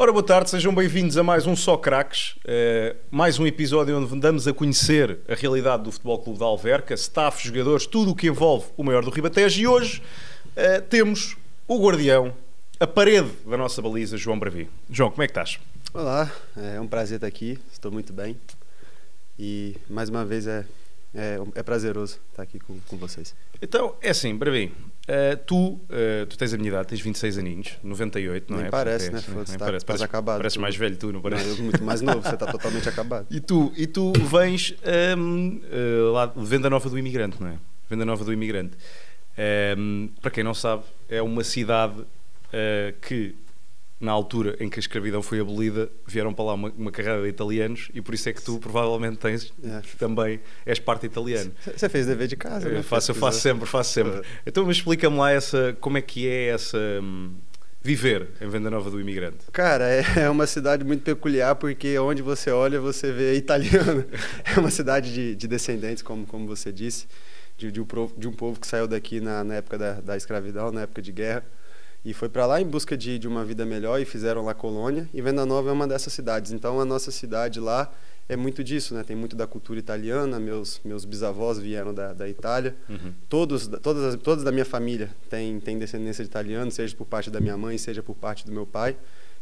Ora, boa tarde, sejam bem-vindos a mais um Só Craques, mais um episódio onde damos a conhecer a realidade do Futebol Clube da Alverca, staff, jogadores, tudo o que envolve o maior do Ribatejo. E hoje temos o guardião, a parede da nossa baliza, João Bravi. João, como é que estás? Olá, é um prazer estar aqui, estou muito bem e mais uma vez é prazeroso estar aqui com vocês. Então, é assim, Bravi, tu tens a minha idade, tens 26 aninhos, 98, não Nem é? parece, Portanto, né? parece acabado. Pareces mais velho, tu, não parece? Não, eu muito mais novo, você está totalmente acabado. E tu vens lá de Venda Nova do Imigrante, não é? Venda Nova do Imigrante. Para quem não sabe, é uma cidade que, na altura em que a escravidão foi abolida, vieram para lá uma carrada de italianos e por isso é que tu provavelmente tens também, és parte italiano. Você fez dever de casa, né? Eu faço sempre. Então, mas explica-me lá como é que é viver em Venda Nova do Imigrante. Cara, é uma cidade muito peculiar porque onde você olha você vê italiano. É uma cidade de descendentes, como você disse, de um povo que saiu daqui na época da escravidão, na época de guerra. E foi para lá em busca de uma vida melhor e fizeram lá colônia. E Venda Nova é uma dessas cidades. Então a nossa cidade lá é muito disso, né? Tem muito da cultura italiana. Meus bisavós vieram da Itália. Uhum. Todos da minha família têm descendência de italiano, seja por parte da minha mãe, seja por parte do meu pai.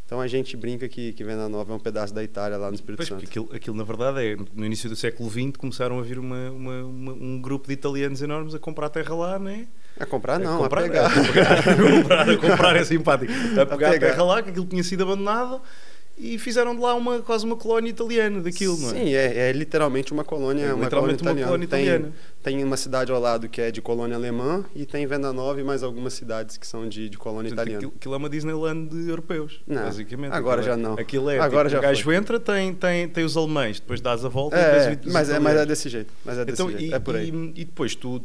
Então a gente brinca que Venda Nova é um pedaço da Itália lá no Espírito Santo. Aquilo na verdade no início do século XX começaram a vir um grupo de italianos enormes a comprar terra lá, não é? A comprar não, a pegar. A comprar é simpático. A pegar terra lá, que aquilo tinha sido abandonado e fizeram de lá quase uma colónia italiana daquilo, não é? Sim, é literalmente uma colónia, uma colónia italiana. Tem uma cidade ao lado que é de colônia alemã e tem Venda Nova e mais algumas cidades que são de colônia italiana. Aquilo é uma Disneyland de europeus, não, basicamente. Agora já não. Aquilo é, agora o gajo entra, tem os alemães, depois dás a volta e depois mas é desse jeito. Então, é por aí. E depois tu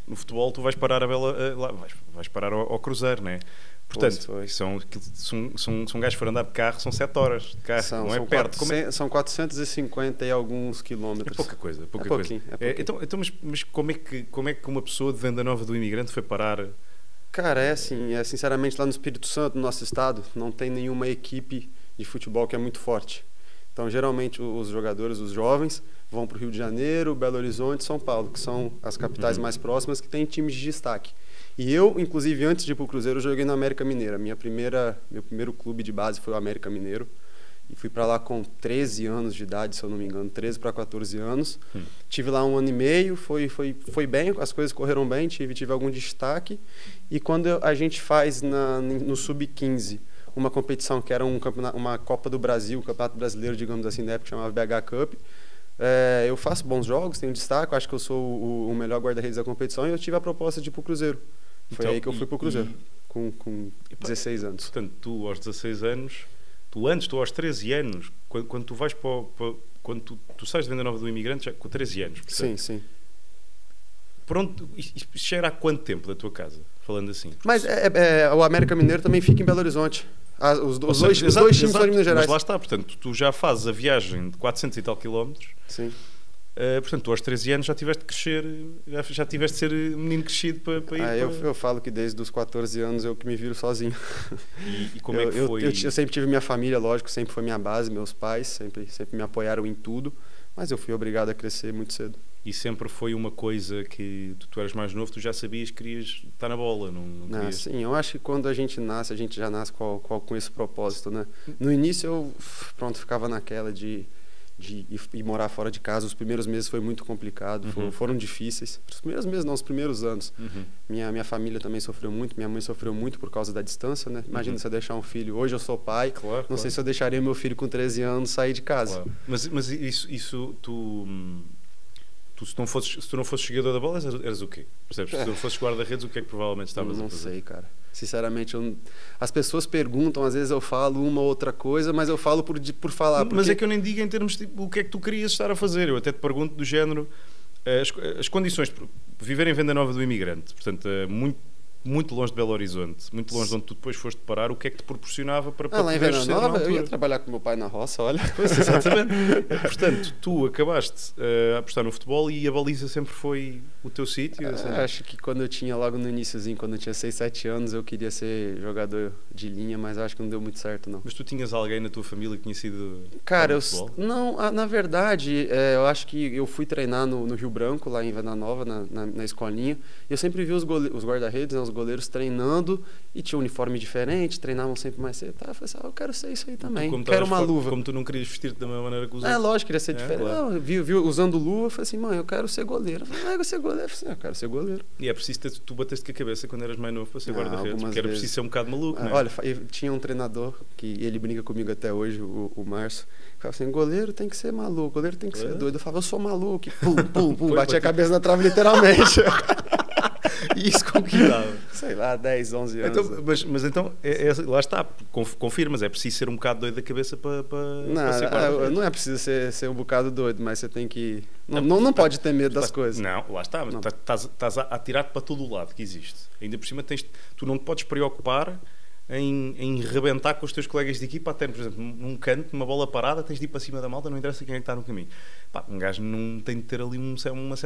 no futebol tu vais parar vais parar ao Cruzeiro, não é? Portanto, são gajos para andar de carro, são 7 horas de carro, não é perto. São 450 e alguns quilómetros. É pouca coisa. Então, mas como é que uma pessoa de Venda Nova do Imigrante foi parar? Cara, sinceramente lá no Espírito Santo, no nosso estado, não tem nenhuma equipe de futebol que é muito forte. Então, geralmente, os jogadores, os jovens, vão para o Rio de Janeiro, Belo Horizonte, São Paulo, que são as capitais mais próximas que têm times de destaque. E eu, inclusive, antes de ir para o Cruzeiro, eu joguei no América Mineiro. Meu primeiro clube de base foi o América Mineiro. E fui para lá com 13 anos de idade, se eu não me engano, 13 para 14 anos. Tive lá 1 ano e meio, foi bem, as coisas correram bem, tive algum destaque. E quando a gente faz no Sub-15 uma competição que era uma Copa do Brasil, um Campeonato Brasileiro, digamos assim, na época chamava BH Cup, eu faço bons jogos, tenho destaque, acho que eu sou o melhor guarda-redes da competição e eu tive a proposta de ir para o Cruzeiro. Foi aí que eu fui para o Cruzeiro, com 16 anos. Portanto, tu aos 16 anos, tu aos 13 anos, quando tu vais quando tu sais de Venda Nova do Imigrante, já com 13 anos. Portanto, sim. Pronto, isto cheira há quanto tempo da tua casa, falando assim? Mas o América Mineiro também fica em Belo Horizonte. Os dois times são em Minas Gerais. Mas lá está, portanto, tu já fazes a viagem de 400 e tal quilómetros. Sim. Portanto, tu aos 13 anos já tiveste de crescer, já tiveste de ser menino crescido para ir Eu falo que desde os 14 anos eu que me viro sozinho. E como é que foi? Eu sempre tive minha família, lógico, sempre foi minha base, meus pais sempre me apoiaram em tudo, mas eu fui obrigado a crescer muito cedo. E sempre foi uma coisa que tu eras mais novo, tu já sabias que querias estar na bola, não querias? Sim, eu acho que quando a gente já nasce com esse propósito, né? No início eu ficava naquela de ir morar fora de casa. Os primeiros meses foi muito complicado, foram difíceis. Os primeiros meses não, os primeiros anos. Minha família também sofreu muito, minha mãe sofreu muito por causa da distância, né? Imagina se eu deixar um filho, hoje eu sou pai, não sei se eu deixaria meu filho com 13 anos sair de casa. Claro. Mas isso tu se tu não fosses jogador da bola, eras o quê? Percebes? Se tu não fosses guarda-redes, o que é que provavelmente estavas a fazer? Não sei, cara. Sinceramente, as pessoas perguntam, às vezes eu falo uma ou outra coisa, mas eu falo por falar. Porque... Mas é que eu nem digo em termos de o que é que tu querias estar a fazer. Eu até te pergunto do género, as condições para viver em Venda Nova do Imigrante, portanto, muito longe de Belo Horizonte, muito longe de onde tu depois foste parar, o que é que te proporcionava para lá em poderes Venda ser na Nova, eu altura? ia trabalhar com meu pai na roça, olha. Pois, exatamente. Portanto, tu acabaste a apostar no futebol e a baliza sempre foi o teu sítio? Acho que quando eu tinha, logo no iniciozinho, quando eu tinha 6, 7 anos, eu queria ser jogador de linha, mas acho que não deu muito certo, não. Mas tu tinhas alguém na tua família que tinha sido... Cara, na verdade, eu acho que eu fui treinar no Rio Branco, lá em Venda Nova, na escolinha, e eu sempre vi os guarda-redes, né, os goleiros treinando, e tinha um uniforme diferente, treinavam sempre mais cedo. Tá? Eu falei assim, eu quero ser isso aí também, quero uma luva. Como tu não querias vestir-te da mesma maneira que os outros. Lógico, queria ser diferente. Claro. Não, vi usando luva, eu falei assim, mãe, eu quero ser goleiro. Eu falei, eu quero ser goleiro. Eu falei assim, eu quero ser goleiro. E é preciso tu bateste com a cabeça quando eras mais novo para ser guarda-redes, porque era preciso ser um bocado maluco, não é? Olha, tinha um treinador, que ele brinca comigo até hoje, o Márcio, falava assim, goleiro tem que ser maluco, goleiro tem que ser doido. Eu falava, eu sou maluco, e pum, pum, pum, bati a cabeça na trave literalmente. E isso com que idade? Sei lá, 10, 11 anos. Então, mas então, lá está, confirmas, é preciso ser um bocado doido da cabeça para ser guarda-redes. Não é preciso ser um bocado doido, mas você tem que... Não pode ter medo das coisas. Não, lá está, mas estás a atirar-te para todo o lado que existe. Ainda por cima, tu não te podes preocupar em rebentar com os teus colegas de equipa, até, por exemplo, num canto, numa bola parada, tens de ir para cima da malta, não interessa quem é que está no caminho. Pá, um gajo não tem de ter ali uma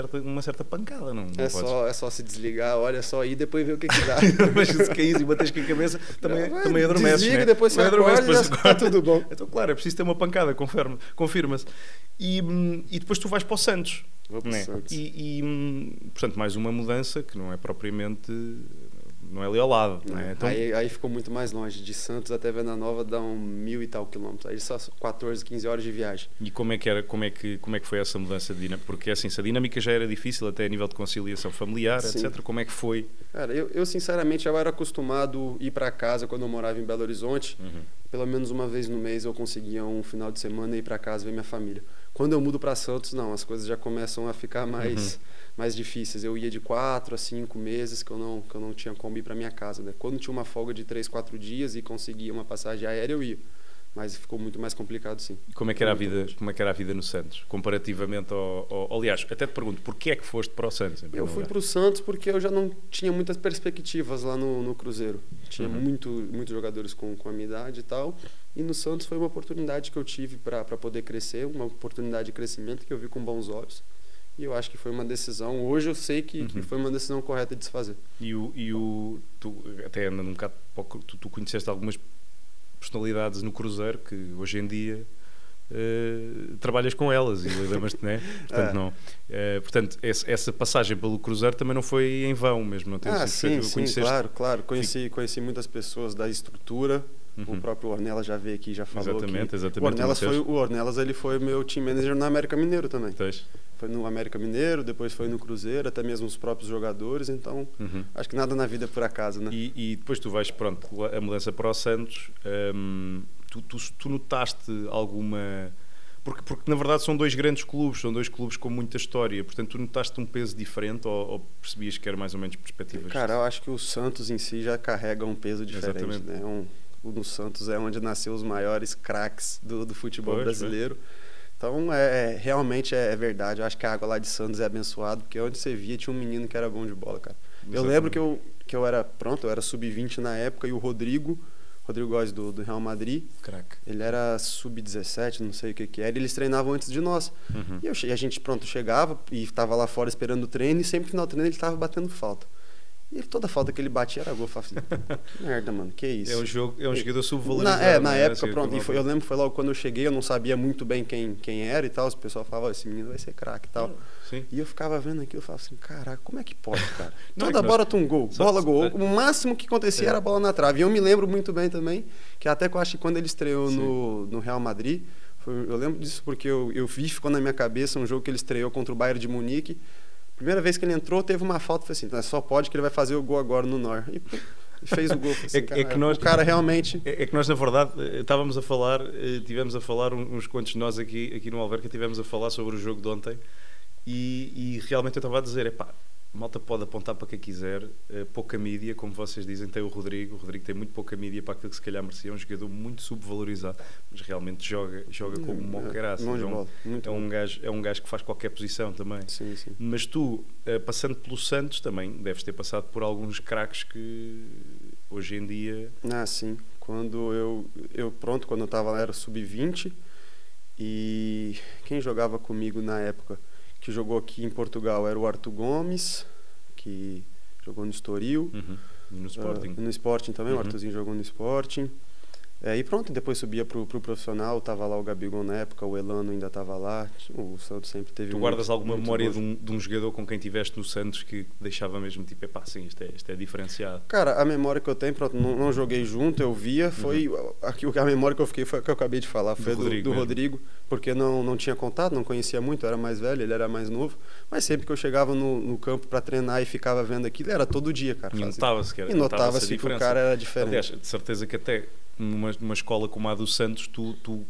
certa pancada, não é só se desligar, olha, só ir e depois ver o que dá. Mas se caís e bates com a cabeça, também adormeces. Desliga, né? Depois você acorda e já está tudo bom. Então, claro, é preciso ter uma pancada, confirma-se. E depois tu vais para o Santos. Vou para o Santos. Portanto, mais uma mudança que não é propriamente... Não é ali ao lado, não é? Então... Aí ficou muito mais longe. De Santos até Venda Nova dá 1.000 e tal quilômetros. Aí só 14, 15 horas de viagem. E como é que foi essa mudança de dinâmica? Porque assim, se a dinâmica já era difícil até a nível de conciliação familiar, sim, etc., como é que foi? Cara, eu sinceramente eu era acostumado a ir para casa quando eu morava em Belo Horizonte. Pelo menos uma vez no mês eu conseguia um final de semana ir para casa ver minha família. Quando eu mudo para Santos, não, as coisas já começam a ficar mais difíceis. Eu ia de 4 a 5 meses que eu não tinha como ir para minha casa, né? Quando tinha uma folga de 3, 4 dias e conseguia uma passagem aérea, eu ia. Mas ficou muito mais complicado, sim. Como é que era a vida no Santos, comparativamente ao... Aliás, até te pergunto, porquê é que foste para o Santos? Eu fui para o Santos porque eu já não tinha muitas perspectivas lá no Cruzeiro. Tinha muitos jogadores com a minha idade e tal. E no Santos foi uma oportunidade que eu tive para poder crescer, uma oportunidade de crescimento que eu vi com bons olhos. E eu acho que foi uma decisão, hoje eu sei que foi uma decisão correta de se fazer. Tu até andando um bocado, tu conheceste algumas personalidades no Cruzeiro que hoje em dia trabalhas com elas e lembras-te, não é? Portanto, não. Portanto, essa passagem pelo Cruzeiro também não foi em vão mesmo, não tem sim, claro. Conheci muitas pessoas da estrutura. O próprio Ornelas já veio aqui e já falou. Exatamente. O Ornelas ele foi meu team manager no América Mineiro também. Tens. Foi no América Mineiro, depois foi no Cruzeiro, até mesmo os próprios jogadores, então acho que nada na vida é por acaso, né? E depois tu vais, pronto, a mudança para o Santos, tu notaste alguma... Porque na verdade são dois grandes clubes, são dois clubes com muita história, portanto tu notaste um peso diferente ou percebias que era mais ou menos perspectivas? Cara, eu acho que o Santos em si já carrega um peso diferente. Exatamente. Né? No Santos é onde nasceu os maiores craques do futebol brasileiro. Então, realmente é verdade. Eu acho que a água lá de Santos é abençoada, porque onde você via tinha um menino que era bom de bola, cara. Exatamente. Eu lembro que eu era sub-20 na época, e o Rodrigo Góes do Real Madrid, craque. Ele era sub-17, não sei o que era, e eles treinavam antes de nós. E a gente, chegava e estava lá fora esperando o treino, e sempre no final do treino ele estava batendo falta. E toda falta que ele batia era gol. Eu falava assim, merda, mano, que isso? É um jogador subvalorizado. Na época, pronto. Eu lembro que foi logo quando eu cheguei, eu não sabia muito bem quem era e tal. O pessoal falava, esse menino vai ser craque e tal. Sim. E eu ficava vendo aquilo e falava assim, caraca, como é que pode, cara? Toda bola tem um gol, gol. O máximo que acontecia era a bola na trave. E eu me lembro muito bem também, que até que eu acho que quando ele estreou no Real Madrid, eu lembro disso porque eu vi, ficou na minha cabeça um jogo que ele estreou contra o Bayern de Munique. Primeira vez que ele entrou, teve uma falta, falei assim, só pode que ele vai fazer o gol agora no NOR. E fez o gol. Assim, o cara realmente... É que nós, na verdade, tivemos a falar, uns quantos de nós aqui no Alverca, tivemos a falar sobre o jogo de ontem e realmente eu estava a dizer, malta pode apontar para quem quiser, pouca mídia, como vocês dizem, tem o Rodrigo tem muito pouca mídia para aquilo que se calhar merecia, é um jogador muito subvalorizado, mas realmente joga como um caraças, é um gajo que faz qualquer posição também. Sim. Mas tu, passando pelo Santos, também deves ter passado por alguns craques que hoje em dia... Sim, quando quando eu estava lá era sub-20, e quem jogava comigo na época que jogou aqui em Portugal era o Arthur Gomes, que jogou no Estoril. E no Sporting. No Sporting também, o Arthurzinho jogou no Sporting. E pronto, depois subia pro profissional, tava lá o Gabigol na época, o Elano ainda tava lá, o Santos sempre teve... Tu guardas alguma memória de um jogador com quem tiveste no Santos que deixava mesmo tipo, sim, isto é diferenciado? Cara, a memória que eu tenho, pronto, não joguei junto, eu via, foi a memória que eu fiquei foi a que eu acabei de falar, foi do Rodrigo, porque não tinha contato, não conhecia muito, eu era mais velho, ele era mais novo, mas sempre que eu chegava no campo para treinar e ficava vendo aquilo, era todo dia, cara. E notava-se que o cara era diferente. Aliás, de certeza que até numa escola como a do Santos, tu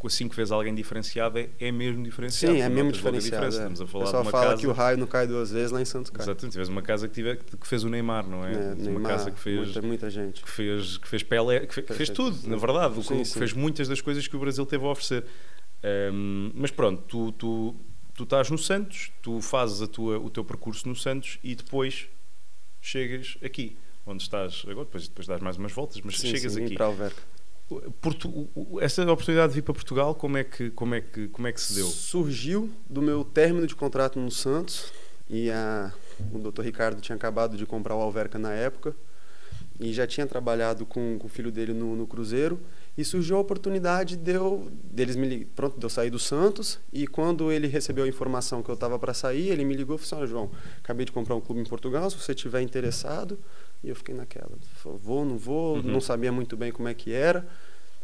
assim que vês alguém diferenciado, é mesmo diferenciado. Sim, é mesmo diferenciado. Estamos a falar o pessoal de uma fala casa... que o raio não cai duas vezes, lá em Santos cai. Exatamente, tivesse uma casa que fez o Neymar, não é? Neymar, uma casa que fez muita gente. Que fez Pelé, que fez tudo, na verdade, que fez muitas das coisas que o Brasil teve a oferecer. Mas pronto, tu estás no Santos, tu fazes o teu percurso no Santos e depois chegas aqui, onde estás agora, depois dás mais umas voltas, mas chegas aqui. Para Alverca. Essa oportunidade de vir para Portugal, como é que se deu? Surgiu do meu término de contrato no Santos, e o Dr. Ricardo tinha acabado de comprar o Alverca na época e já tinha trabalhado com o filho dele no Cruzeiro, e surgiu a oportunidade de eu sair do Santos, e quando ele recebeu a informação que eu estava para sair, ele me ligou e falou assim: João, acabei de comprar um clube em Portugal, se você estiver interessado. E eu fiquei naquela, vou, não vou, não sabia muito bem como é que era,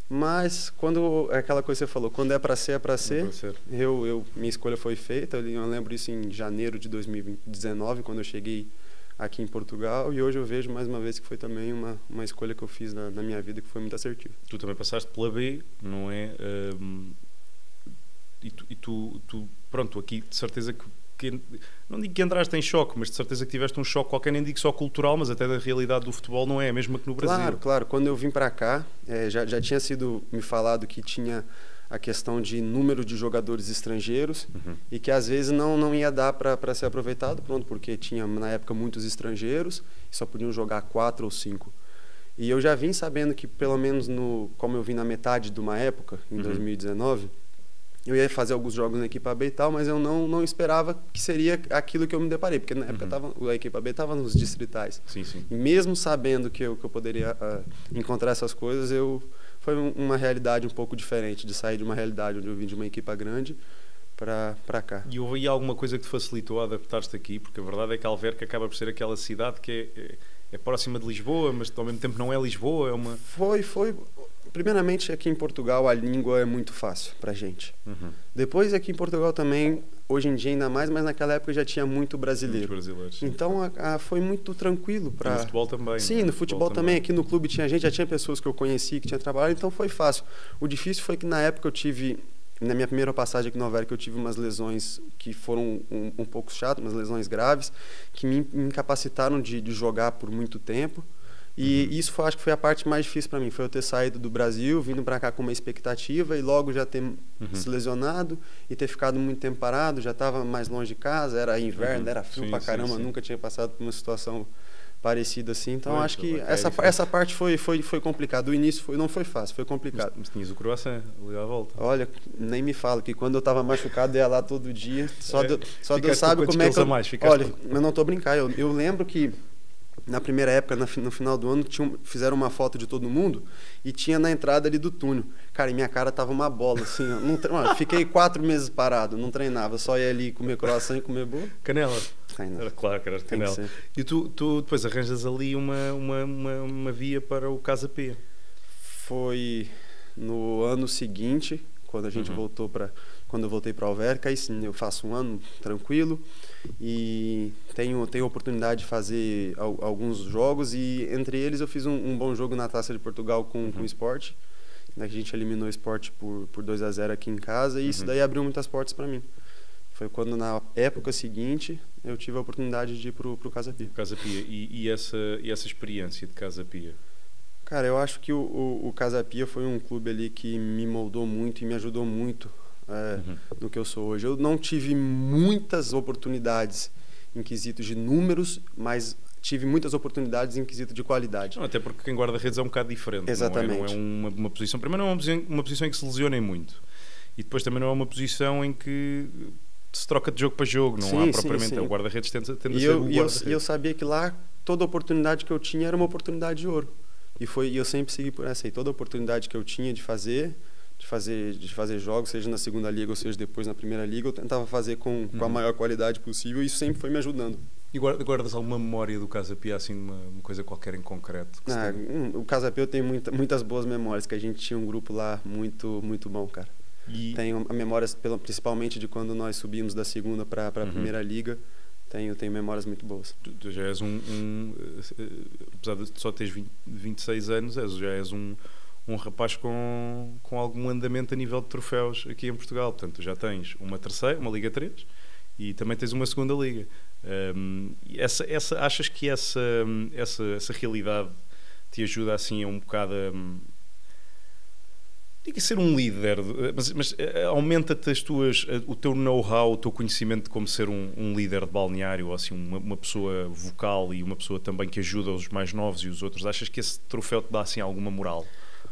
mas quando aquela coisa que você falou, quando é para ser, é para ser. Minha escolha foi feita. Eu lembro isso em janeiro de 2019, quando eu cheguei aqui em Portugal, e hoje eu vejo mais uma vez que foi também uma escolha que eu fiz na minha vida, que foi muito assertiva. Tu também passaste pela B, não é? E tu pronto, aqui de certeza que não digo que entraste em choque, mas de certeza que tiveste um choque qualquer, nem digo só cultural, mas até da realidade do futebol, não é a mesma que no Brasil. Claro. Quando eu vim para cá, já tinha sido me falado que tinha a questão de número de jogadores estrangeiros, e que às vezes não ia dar para ser aproveitado, porque tinha na época muitos estrangeiros e só podiam jogar 4 ou 5. E eu já vim sabendo que, pelo menos como eu vim na metade de uma época, em 2019, eu ia fazer alguns jogos na equipa B e tal, mas eu não esperava que seria aquilo que eu me deparei, porque na época a equipa B estava nos distritais. Sim. E mesmo sabendo que eu poderia encontrar essas coisas, foi uma realidade um pouco diferente, de sair de uma realidade onde eu vim de uma equipa grande para cá. E houve alguma coisa que te facilitou a adaptar-te aqui? Porque a verdade é que Alverca acaba por ser aquela cidade que é próxima de Lisboa, mas ao mesmo tempo não é Lisboa, é uma... Foi. Primeiramente, aqui em Portugal a língua é muito fácil pra gente. Depois, aqui em Portugal também, hoje em dia ainda mais, mas naquela época já tinha muito brasileiro. Muitos brasileiros, sim. Então foi muito tranquilo para... No futebol também. Sim, no futebol também. Aqui no clube tinha gente, já tinha pessoas que eu conheci, que tinha trabalhado, então foi fácil. O difícil foi que na época eu tive... Na minha primeira passagem aqui no Alverca, eu tive umas lesões que foram um pouco chatas, umas lesões graves, que me incapacitaram de jogar por muito tempo. E isso acho que foi a parte mais difícil para mim, foi eu ter saído do Brasil, vindo para cá com uma expectativa e logo já ter se lesionado e ter ficado muito tempo parado, já estava mais longe de casa, era inverno, era frio pra caramba, nunca tinha passado por uma situação parecida assim, então acho que essa parte foi complicada. O início não foi fácil, foi complicado. Mas tinhas o croissant ali à volta. Olha, nem me fala que quando eu estava machucado eu ia lá todo dia, só Deus sabe como é que olha, eu não tô brincando, eu lembro que na primeira época, no final do ano, fizeram uma foto de todo mundo e tinha na entrada ali do túnel. Cara, e minha cara tava uma bola, assim. Fiquei 4 meses parado, não treinava. Só ia ali comer croissant e comer bolo. Canela. Era claro que era de canela. E tu depois arranjas ali uma via para o Casa P. Foi no ano seguinte, quando a gente quando eu voltei para Alverca, aí sim, eu faço um ano tranquilo e tenho a oportunidade de fazer alguns jogos, e entre eles eu fiz um bom jogo na Taça de Portugal com o Sport, né, que a gente eliminou o Sport por 2-0 aqui em casa, e isso daí abriu muitas portas para mim. Foi quando, na época seguinte, eu tive a oportunidade de ir pro Casa Pia. Casa Pia. E essa experiência de Casa Pia? Cara, eu acho que o Casa Pia foi um clube ali que me moldou muito e me ajudou muito no que eu sou hoje. Eu não tive muitas oportunidades em quesito de números, mas tive muitas oportunidades em quesito de qualidade. Não, até porque quem guarda-redes é um bocado diferente. Exatamente. Não é uma posição... Primeiro, não é uma posição em que se lesionem muito. E depois também não é uma posição em que se troca de jogo para jogo. Não há propriamente... O guarda-redes tende a ser o guarda-redes. E eu sabia que lá, toda oportunidade que eu tinha era uma oportunidade de ouro. E eu sempre segui por essa aí. Toda oportunidade que eu tinha de fazer jogos, seja na segunda liga ou seja depois na primeira liga, eu tentava fazer com a maior qualidade possível, e isso sempre foi me ajudando. E guardas alguma memória do Casa Pia, assim, uma coisa qualquer em concreto? O Casa Pia eu tenho muitas boas memórias, que a gente tinha um grupo lá muito, muito bom, cara. Tenho memórias principalmente de quando nós subimos da segunda para a primeira liga. Tenho memórias muito boas. Tu já és apesar de só teres 26 anos, já és um rapaz com algum andamento a nível de troféus aqui em Portugal. Portanto, tu já tens uma terceira, uma Liga 3, e também tens uma segunda Liga. Achas que essa realidade te ajuda assim a um bocado a ser um líder, mas aumenta-te o teu know-how, o teu conhecimento de como ser um líder de balneário, ou assim, uma pessoa vocal e uma pessoa também que ajuda os mais novos e os outros? Achas que esse troféu te dá assim alguma moral?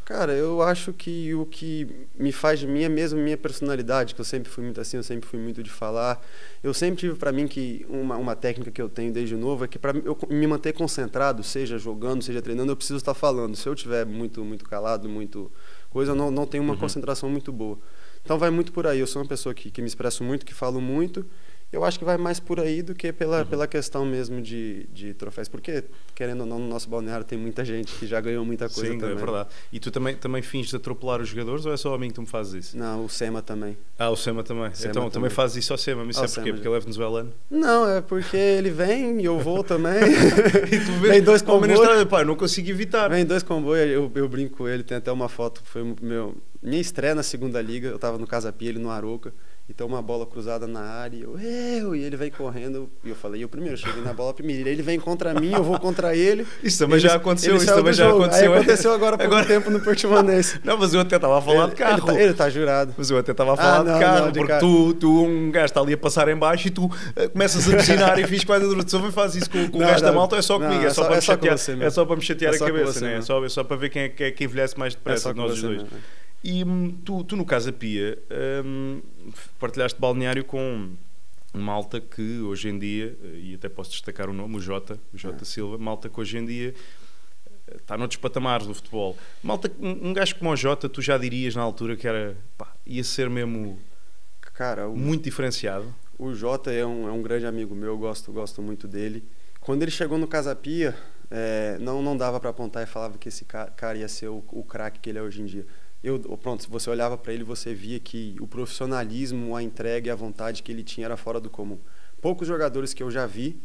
Cara, eu acho que o que me faz de mim é mesmo minha personalidade, que eu sempre fui muito assim, eu sempre fui muito de falar. Eu sempre tive para mim que uma técnica que eu tenho desde novo é que para eu me manter concentrado, seja jogando, seja treinando, eu preciso estar falando. Se eu tiver muito calado, muito coisa, eu não tenho uma concentração muito boa. Então vai muito por aí. Eu sou uma pessoa que me expresso muito, que falo muito. Eu acho que vai mais por aí do que pela questão mesmo de troféus. Porque, querendo ou não, no nosso balneário tem muita gente que já ganhou muita coisa. Sim, também. É verdade. E tu também finges atropelar os jogadores, ou é só a mim que tu me fazes isso? Não, o Sema também. O Sema também. Então também fazes isso ao Sema. Mas isso é porquê? Porque ele é venezuelano? Não, é porque ele vem e eu vou também. E tu vem 2 comboios. Não consigo evitar. Vem 2 comboios, eu brinco com ele, tem até uma foto, foi minha estreia na segunda liga, eu tava no Casa Pia, ele no Arouca. Então uma bola cruzada na área, e ele vem correndo, e eu falei, eu primeiro cheguei na bola primeiro, ele vem contra mim, eu vou contra ele. Isso também já aconteceu, Aí aconteceu agora há pouco tempo no Portimonense. Não, mas eu até estava a falar de carro. Ele tá jurado. Mas eu até estava a falar de carro, porque tu um gajo está ali a passar em baixo e tu começas a buzinar e fiz quase a duração e fazes isso com o gajo da malta, é só comigo, é só para me chatear, é só para me chatear a cabeça, né? É só para ver quem é que envelhece mais depressa de nós os dois. E tu no Casa Pia partilhaste balneário com malta que hoje em dia, e até posso destacar o nome, o Jota Silva, malta que hoje em dia está noutros patamares do futebol. Malta, um gajo como o Jota, tu já dirias na altura que ia ser mesmo, cara, muito diferenciado? O Jota é um grande amigo meu, eu gosto muito dele. Quando ele chegou no Casa Pia, não dava para apontar e falava que esse cara ia ser o craque que ele é hoje em dia. Se você olhava para ele, você via que o profissionalismo, a entrega e a vontade que ele tinha era fora do comum. Poucos jogadores que eu já vi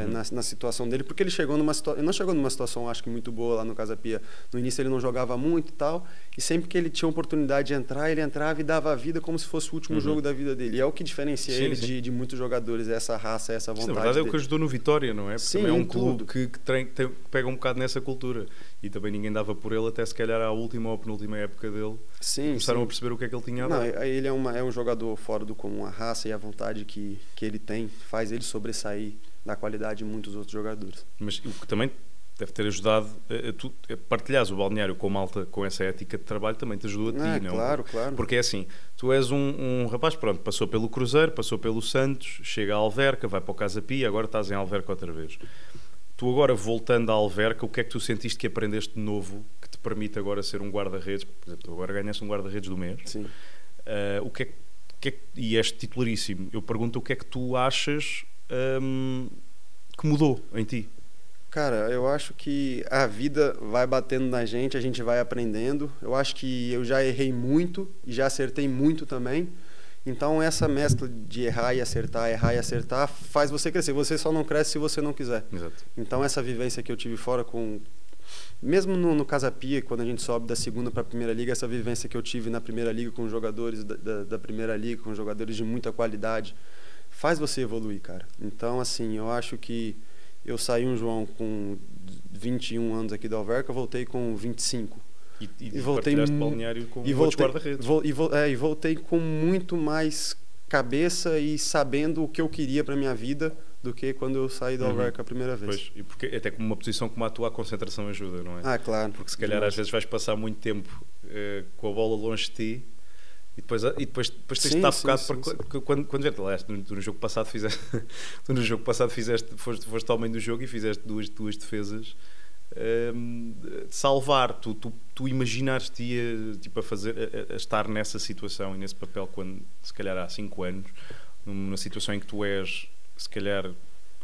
na situação dele, porque ele não chegou numa situação, acho que muito boa lá no Casa Pia. No início ele não jogava muito e tal, e sempre que ele tinha oportunidade de entrar, ele entrava e dava a vida como se fosse o último jogo da vida dele. E é o que diferencia ele de muitos jogadores, essa raça, essa vontade. Na verdade é o que ajudou no Vitória, não é? Porque sim, também é um clube que pega um bocado nessa cultura. E também ninguém dava por ele, até se calhar à última ou penúltima época dele. Começaram a perceber o que é que ele tinha a dar. Não, ele é um jogador fora do comum. A raça e a vontade que ele tem faz ele sobressair da qualidade de muitos outros jogadores. Mas o que também deve ter ajudado tu partilhares o balneário com malta, com essa ética de trabalho, também te ajudou a ti, não? Claro. Porque é assim, tu és um rapaz, pronto, passou pelo Cruzeiro, passou pelo Santos, chega a Alverca, vai para o Casa Pia, agora estás em Alverca outra vez. Tu agora, voltando à Alverca, o que é que tu sentiste que aprendeste de novo que te permite agora ser um guarda-redes? Por exemplo, tu agora ganhaste um guarda-redes do mês. Sim. E és titularíssimo. Eu pergunto o que é que tu achas que mudou em ti? Cara, eu acho que a vida vai batendo na gente, a gente vai aprendendo. Eu acho que eu já errei muito e já acertei muito também. Então essa mescla de errar e acertar faz você crescer. Você só não cresce se você não quiser. Exato. Então essa vivência que eu tive fora mesmo no Casa Pia, quando a gente sobe da segunda para a primeira liga, essa vivência que eu tive na primeira liga com jogadores da primeira liga, com jogadores de muita qualidade, faz você evoluir, cara. Então, assim, eu acho que eu saí um João com 21 anos aqui da Alverca, voltei com 25. E voltei balneário com outros guarda-redes. E voltei com muito mais cabeça e sabendo o que eu queria para minha vida do que quando eu saí da Alverca a primeira vez. Pois, e porque até como uma posição como a tua, a concentração ajuda, não é? Ah, claro. Porque se calhar às vezes vais passar muito tempo com a bola longe de ti e depois tens de estar focado quando vês, aliás, tu no jogo passado foste homem do jogo e fizeste duas defesas de salvar. Tu imaginaste tipo, a estar nessa situação e nesse papel quando se calhar há 5 anos, numa situação em que tu és se calhar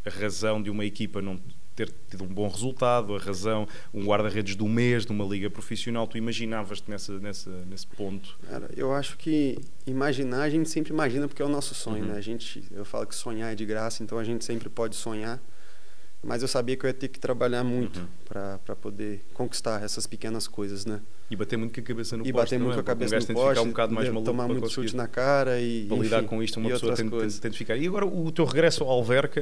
a razão de uma equipa não ter tido um bom resultado, a razão, um guarda-redes do mês de uma liga profissional, tu imaginavas-te nesse ponto? Cara, eu acho que imaginar, a gente sempre imagina porque é o nosso sonho, né? Eu falo que sonhar é de graça, então a gente sempre pode sonhar, mas eu sabia que eu ia ter que trabalhar muito para poder conquistar essas pequenas coisas, né? E bater muito com a cabeça no poste. E bater muito com a cabeça no poste, um bocado mais maluco tomar muito chute na cara e para lidar com isto, uma pessoa tem de ficar. E agora o teu regresso ao Alverca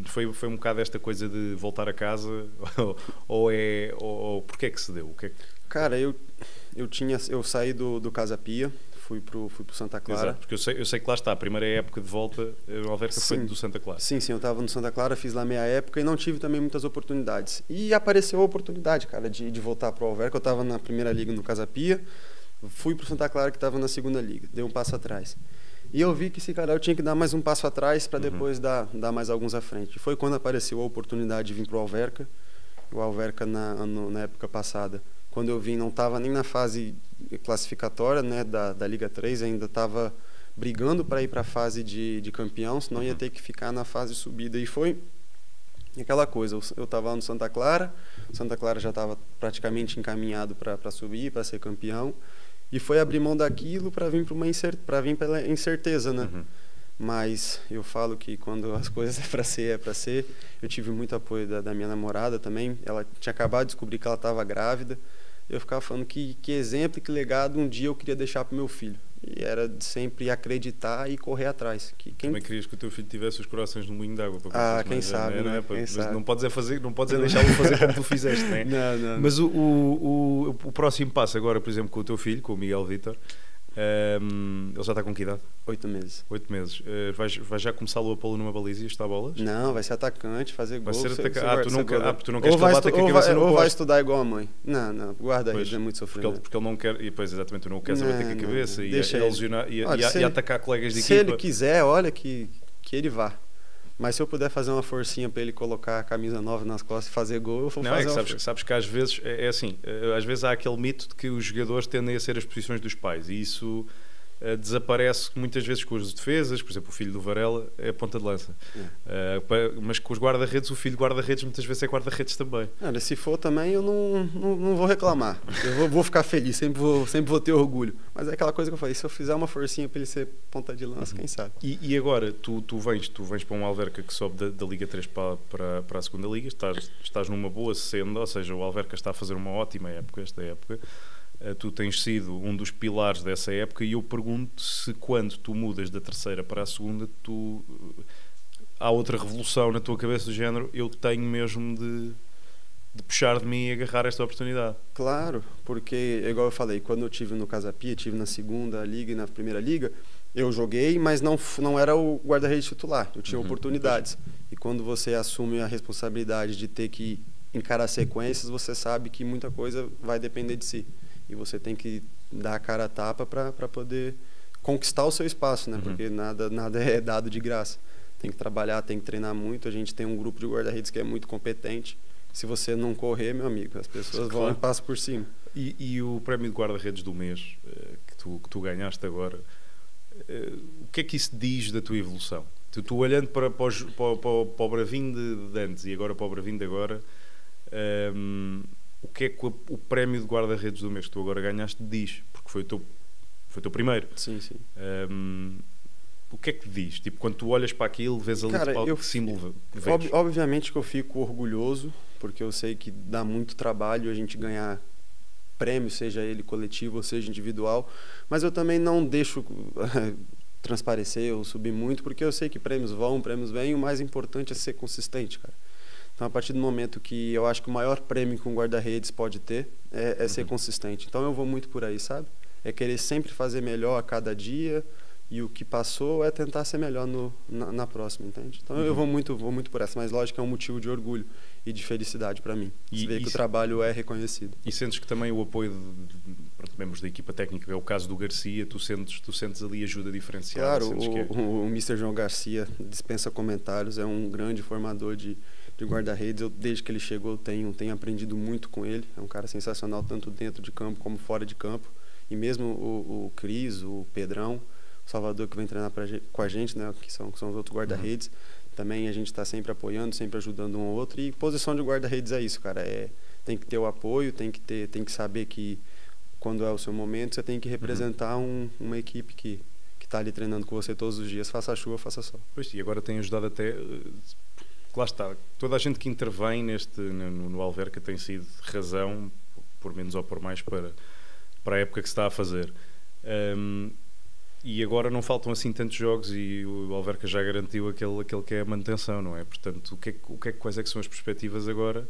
foi um bocado esta coisa de voltar a casa ou porquê é que se deu? Cara, eu saí do Casa Pia, fui pro Santa Clara. Exato, porque eu sei que lá está, a primeira época de volta o Alverca foi do Santa Clara. Sim, eu estava no Santa Clara, fiz lá meia época e não tive também muitas oportunidades. E apareceu a oportunidade, cara, de voltar pro Alverca. Eu estava na primeira liga no Casa Pia, fui pro Santa Clara que estava na segunda liga, dei um passo atrás. E eu vi que esse cara eu tinha que dar mais um passo atrás para depois dar mais alguns à frente. E foi quando apareceu a oportunidade de vir pro Alverca. O Alverca na época passada, quando eu vim, não estava nem na fase classificatória, né, da Liga 3, ainda estava brigando para ir para a fase de campeão, senão ia ter que ficar na fase de subida. E foi aquela coisa, eu estava lá no Santa Clara, o Santa Clara já estava praticamente encaminhado para subir, para ser campeão, e foi abrir mão daquilo para vir pela incerteza, né? Mas eu falo que quando as coisas é para ser. Eu tive muito apoio da minha namorada também. Ela tinha acabado de descobrir que ela estava grávida. Eu ficava falando que exemplo e que legado um dia eu queria deixar para o meu filho. E era de sempre acreditar e correr atrás. Também querias que o teu filho tivesse os corações no moinho d'água. Quem sabe, né? Não podes deixá-lo fazer como tu fizeste, né? Não. Mas o próximo passo agora, por exemplo, com o teu filho, com o Miguel Vítor, ele já está com que idade? 8 meses. 8 meses. Vais já começá-lo a pô-lo numa baliza e está a bolas? Não, vai ser atacante, fazer gol. Vai ser atacante. Tu não queres que ele bata com a cabeça no poste? Ou vai estudar igual a mãe. Não, guarda-redes é muito sofrimento. Porque ele não quer, e depois exatamente, tu não o queres bater com a cabeça e atacar colegas de equipa. Se ele quiser, olha que ele vá. Mas se eu puder fazer uma forcinha para ele colocar a camisa nova nas costas e fazer gol, eu vou fazer. Sabes que às vezes é assim, às vezes há aquele mito de que os jogadores tendem a ser as posições dos pais e isso desaparece muitas vezes com as defesas. Por exemplo, o filho do Varela é a ponta de lança, mas com os guarda-redes, o filho de guarda-redes muitas vezes é guarda-redes também. Olha, se for também eu não vou reclamar, eu vou ficar feliz, sempre vou ter orgulho, mas é aquela coisa que eu falei, se eu fizer uma forcinha para ele ser ponta de lança, quem sabe. E agora tu vens para um Alverca que sobe da Liga 3 para a segunda Liga, estás numa boa senda, ou seja, o Alverca está a fazer uma ótima época, esta época. Tu tens sido um dos pilares dessa época e eu pergunto se quando tu mudas da terceira para a segunda há outra revolução na tua cabeça do género, eu tenho mesmo de puxar de mim e agarrar esta oportunidade. Claro, porque igual eu falei, quando eu estive no Casa Pia, estive na segunda liga e na primeira liga, eu joguei, mas não era o guarda-redes titular, eu tinha oportunidades. E quando você assume a responsabilidade de ter que encarar sequências, você sabe que muita coisa vai depender de si. E você tem que dar a cara a tapa para poder conquistar o seu espaço, né? Porque nada é dado de graça. Tem que trabalhar, tem que treinar muito. A gente tem um grupo de guarda-redes que é muito competente. Se você não correr, meu amigo, as pessoas vão e passam por cima. E o prémio de guarda-redes do mês que tu ganhaste agora, o que é que isso diz da tua evolução? Tu olhando para o Bravinho de antes e agora para o Bravinho de agora, o que é que o prémio de guarda-redes do mês que tu agora ganhaste diz? Porque foi o teu primeiro. Sim. O que é que diz? Tipo, quando tu olhas para aquilo, vês ali o símbolo. Obviamente que eu fico orgulhoso porque eu sei que dá muito trabalho a gente ganhar prêmio, seja ele coletivo ou seja individual, mas eu também não deixo transparecer ou subir muito, porque eu sei que prêmios vão, prêmios vêm, e o mais importante é ser consistente, cara. Então, a partir do momento que eu acho que o maior prêmio que um guarda-redes pode ter é ser consistente. Então, eu vou muito por aí, sabe? É querer sempre fazer melhor a cada dia, e o que passou é tentar ser melhor na próxima, entende? Então, eu vou muito por essa, mas lógico que é um motivo de orgulho e de felicidade para mim. Você vê que o trabalho é reconhecido. E sentes que também o apoio de membros da equipa técnica, é o caso do Garcia, tu sentes ali ajuda diferenciada? Claro, o Mr. João Garcia dispensa comentários, é um grande formador de guarda-redes. Desde que ele chegou, eu tenho aprendido muito com ele. É um cara sensacional, tanto dentro de campo como fora de campo. E mesmo o Cris, o Pedrão, o Salvador, que vem treinar com a gente, né, que são os outros guarda-redes, também a gente está sempre apoiando, sempre ajudando um ao outro. E posição de guarda-redes é isso, cara. Tem que ter o apoio, tem que saber que quando é o seu momento, você tem que representar uma equipe que está ali treinando com você todos os dias, faça chuva, faça sol. Pois, e agora tem ajudado até... Lá está, toda a gente que intervém no Alverca tem sido razão, por menos ou por mais, para a época que se está a fazer. E agora não faltam assim tantos jogos e o Alverca já garantiu aquele que é a manutenção, não é? Portanto, quais é que são as perspectivas agora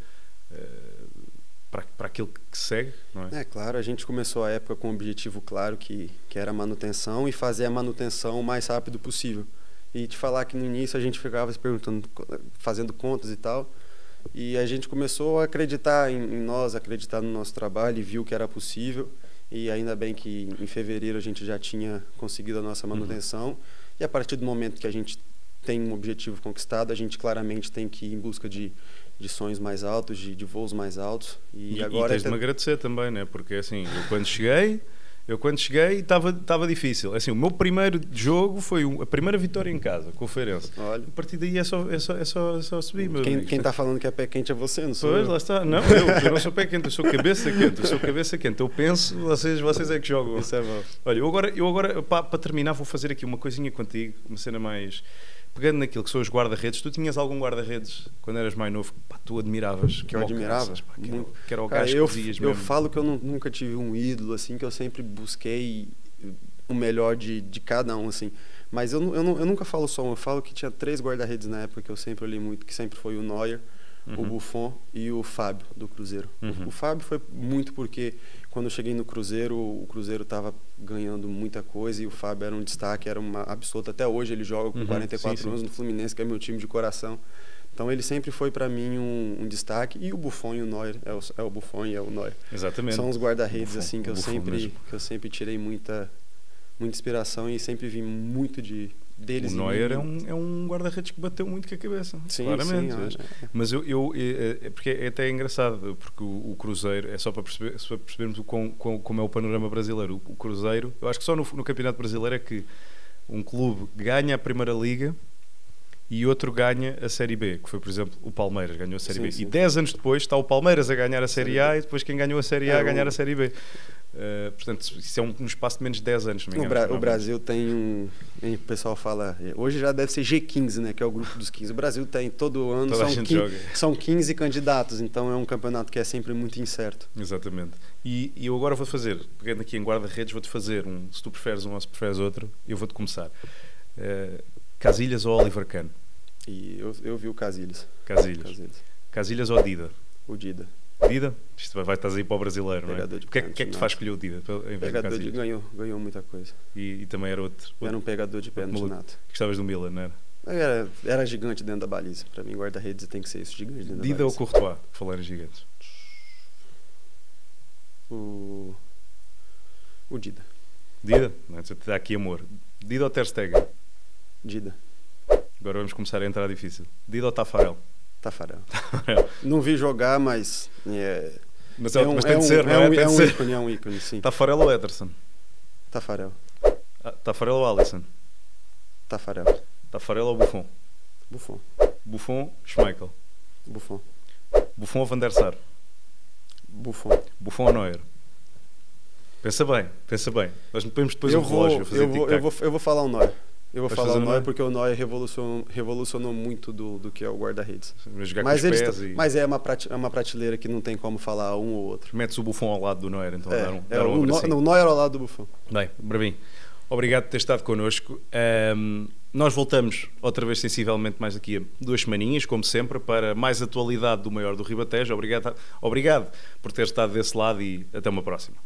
para aquilo que segue, não é? É claro, a gente começou a época com um objetivo claro que era a manutenção e fazer a manutenção o mais rápido possível. E te falar que no início a gente ficava se perguntando, fazendo contas e tal, e a gente começou a acreditar em nós, acreditar no nosso trabalho e viu que era possível. E ainda bem que em fevereiro a gente já tinha conseguido a nossa manutenção. E a partir do momento que a gente tem um objetivo conquistado, a gente claramente tem que ir em busca de sonhos mais altos, de voos mais altos. E agora tens de me agradecer também, né? Porque assim, eu quando cheguei estava difícil. Assim, o meu primeiro jogo foi a primeira vitória em casa, com o Feirense. Olha. A partir daí é só subir. Quem está falando que é pé quente é você, não sou Pois, eu. lá está. Não, eu não sou pé quente, eu sou cabeça quente. Eu penso, vocês é que jogam. Isso é bom. Olha, eu agora para terminar, vou fazer aqui uma coisinha contigo, uma cena mais... Pegando naquilo que são os guarda-redes, tu tinhas algum guarda-redes quando eras mais novo que tu admiravas? Que eu admirava? Que era o gajo que dizias mesmo. Eu falo que eu nunca tive um ídolo, assim, que eu sempre busquei o melhor de cada um, assim. Mas eu nunca falo só um, eu falo que tinha 3 guarda-redes na época que eu sempre olhei muito, que sempre foi o Neuer, o Buffon e o Fábio, do Cruzeiro. O Fábio foi muito porque quando eu cheguei no Cruzeiro, o Cruzeiro estava ganhando muita coisa e o Fábio era um destaque, era uma absoluta. Até hoje ele joga com 44 anos no Fluminense, que é meu time de coração. Então ele sempre foi para mim um destaque. E o Buffon e o Neuer, é o Buffon e é o Neuer. Exatamente. São os guarda-redes assim que eu sempre tirei muita inspiração e sempre vi muito deles. O Neuer é um guarda-redes que bateu muito com a cabeça, sim, claramente. Sim, mas porque é até engraçado, porque o Cruzeiro, é só para percebermos como é o panorama brasileiro. O Cruzeiro, eu acho que só no Campeonato Brasileiro é que um clube ganha a Primeira Liga e outro ganha a Série B, que foi, por exemplo, o Palmeiras ganhou a Série B. Sim. E 10 anos depois está o Palmeiras a ganhar a Série A e depois quem ganhou a Série A a ganhar a Série B. Portanto, isso é um espaço de menos de 10 anos. O Brasil tem o pessoal fala, hoje já deve ser G15, né, que é o grupo dos 15. O Brasil tem todo ano, são 15 candidatos, então é um campeonato que é sempre muito incerto. Exatamente. E eu agora vou fazer, pegando aqui em guarda-redes, vou-te fazer se tu preferes um ou se preferes outro, eu vou-te começar. Casilhas ou Oliver Kahn? E eu vi o Casilhas. Casilhas ou Dida? O Dida. Dida? Isto vai estar aí para o brasileiro, não é? O que é que te faz escolher o Dida? Pegador de ganhou muita coisa. E também era outro. Era um pegador de pênalti nato. Gostavas do Milan, não era? Era gigante dentro da baliza. Para mim, guarda-redes tem que ser isso, gigante dentro da baliza. Dida ou Courtois, falar em gigantes? O Dida. Dida? Não, te dá aqui amor. Dida ou Ter Stegen? Dida. Agora vamos começar a entrar difícil. Dida ou Tafarel? Tafarel. Não vi jogar, mas... Mas tem de ser, não é? É um ícone, sim. Tafarel ou Ederson? Tafarel. Tafarel ou Alisson? Tafarel. Tafarel ou Buffon? Buffon. Buffon, Schmeichel? Buffon. Buffon ou Van der Sar? Buffon. Buffon ou Neuer? Pensa bem. Nós podemos depois um relógio fazer tic-tac. Eu vou falar o Neuer. Eu vou Vais falar fazer o o Neuer Neuer? porque o Neuer revolucionou muito do que é o guarda-redes. Jogar com os pés e Mas é uma prateleira que não tem como falar um ou outro. metes o Buffon ao lado do Neuer, então dar um o abracinho. Neuer ao lado do Buffon. Bem, Bravin, obrigado por ter estado connosco. Nós voltamos outra vez sensivelmente mais daqui a 2 semaninhas, como sempre, para mais atualidade do maior do Ribatejo. Obrigado por ter estado desse lado e até uma próxima.